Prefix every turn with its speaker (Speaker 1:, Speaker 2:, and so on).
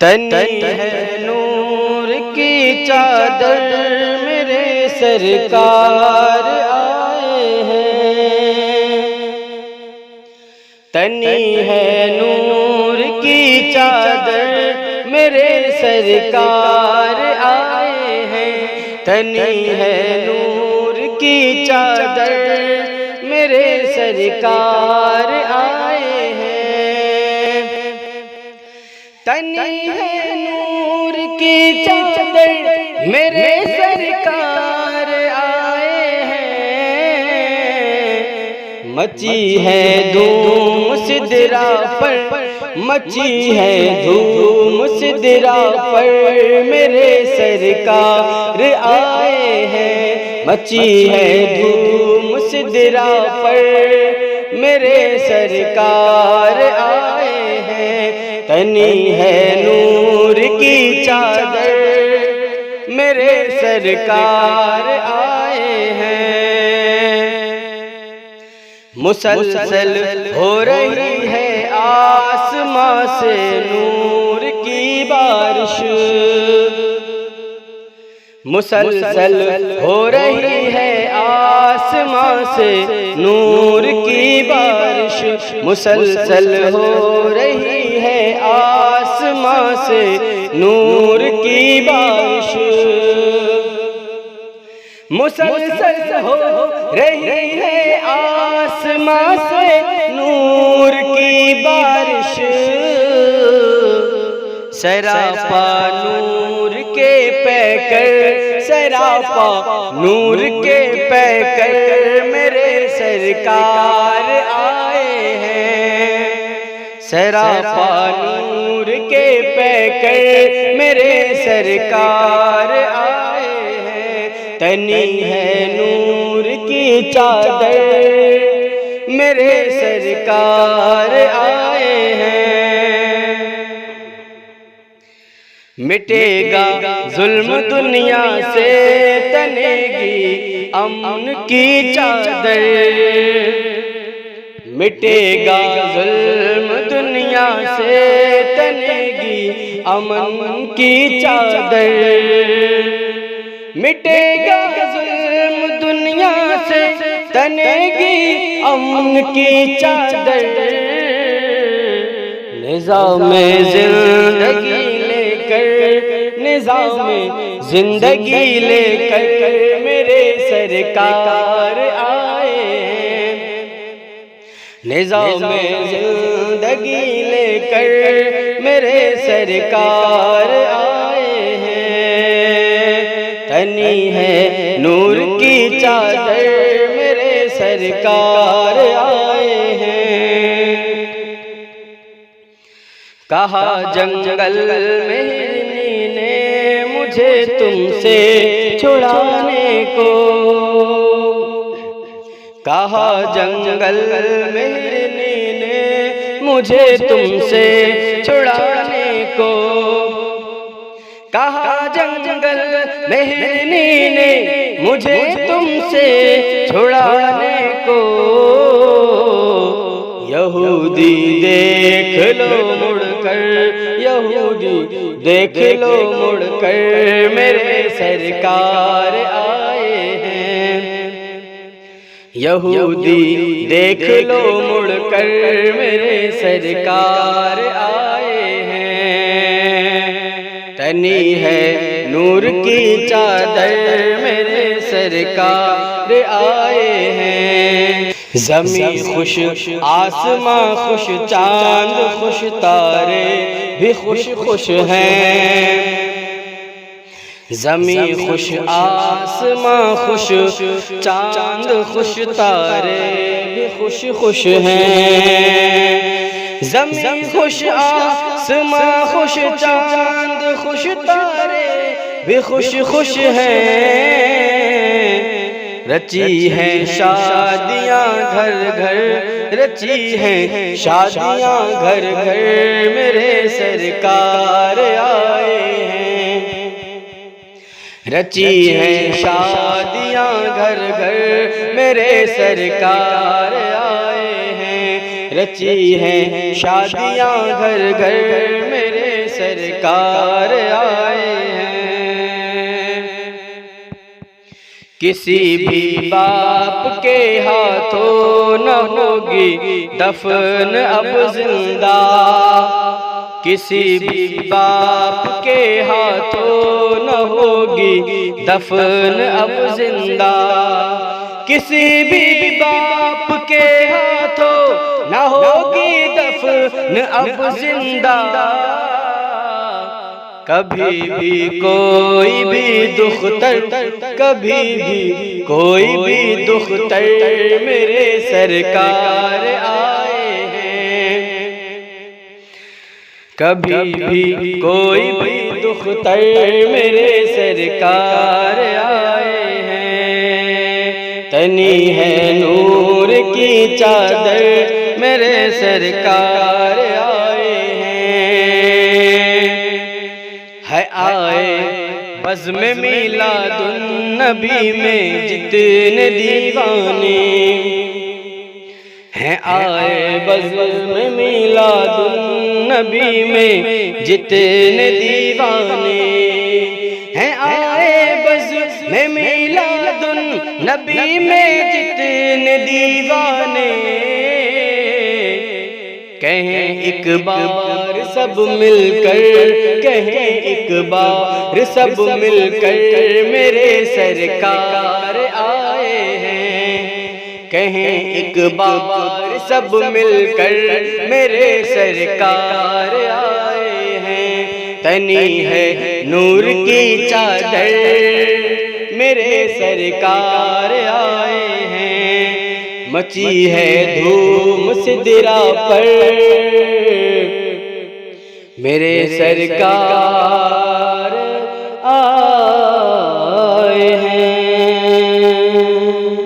Speaker 1: तनी है नूर की चादर मेरे सरकार आए हैं। तनी है नूर की चादर मेरे सरकार आए हैं। तनी है नूर की चादर मेरे सरकार आए हैं। तनी है नूर की चादर मेरे सरकार आए हैं। मची है धूम सिदरा पर, मची है धूम सिदरा पर मेरे सरकार आए हैं। मची है धूम सिदरा पर मेरे सरकार आए हैं। तनी है नूर की चादर मेरे सरकार आए हैं। मुसलसल हो रही है आसमां से नूर की बारिश। मुसलसल हो रही है आसमां से नूर की बारिश। मुसलसल हो रही है आसमां से नूर की बारिश। मुसलसल हो रही है आसमां से नूर की बारिश। सरापा नूर के पैकर, सरापा नूर के पैकर मेरे सरकार आए हैं। सरापा नूर के पैकर मेरे सरकार आए हैं। तनी है नूर की चादर मेरे सरकार आए हैं। मिटेगा जुल्म दुनिया से तनेगी अमन की चादर। मिटेगा जुल्म दुनिया से तनेगी अमन की चादर। मिटेगा जुल्म दुनिया से तनेगी अमन की चादर। निज़ाम जिंदगी लेकर, निज़ाम जिंदगी लेकर मेरे सरकार आए हैं। निज़ाम जिंदगी लेकर मेरे सरकार आए हैं। तनी है नूर की चादर मेरे सरकार आए हैं। कहा जंगल में हिरनी ने मुझे तुमसे छुड़ाने को। कहा जंगल में हिरनी ने मुझे तुमसे छुड़ाने को। कहा जंगल में हिरनी ने मुझे तुमसे छुड़ाने को। यहूदी देख लो मुड़कर, यहूदी देख लो मुड़कर मेरे सरकार आए हैं। यहूदी देख लो मुड़कर मेरे सरकार आए हैं। तनी है नूर की चादर मेरे सरकार आए हैं। ज़मीं खुश आसमां खुश चांद खुश तारे भी खुश खुश हैं। ज़मीं खुश आसमां खुश चांद खुश तारे भी खुश खुश हैं। ज़मीं खुश आसमां खुश चांद खुश तारे भी खुश खुश हैं। रची है शादियाँ घर घर, रची है शादियाँ घर घर मेरे सरकार आए हैं। रची है शादियाँ घर घर मेरे सरकार आए हैं। रची है शादियाँ घर घर मेरे सरकार सरकार आए हैं। किसी भी बाप के हाथों न होगी दफन अब जिंदा, किसी भी बाप के हाथों न होगी दफन अब जिंदा, किसी भी बाप के हाथों न होगी दफन अब जिंदा। कभी भी कोई भी दुख्तर, कभी भी कोई भी दुख्तर मेरे सरकार आए हैं। कभी भी कोई भी दुख्तर मेरे सरकार आए हैं। तनी है नूर की चादर मेरे सरकार आए हैं। आए बज़्म मीलादुन नबी में जितने दीवाने हैं, आए बज़्म मीलादुन नबी में जितने दीवाने हैं, आए बज़्म मीलादुन नबी में जितने दीवाने। कहें एक बार सब मिलकर, कहें एक बार सब मिलकर मेरे सरकार आए हैं। कहें एक बार सब मिलकर मेरे सरकार आए हैं। तनी है नूर की चादर मेरे सरकार आए हैं। मची है धूम सिदरा पर मेरे सरकार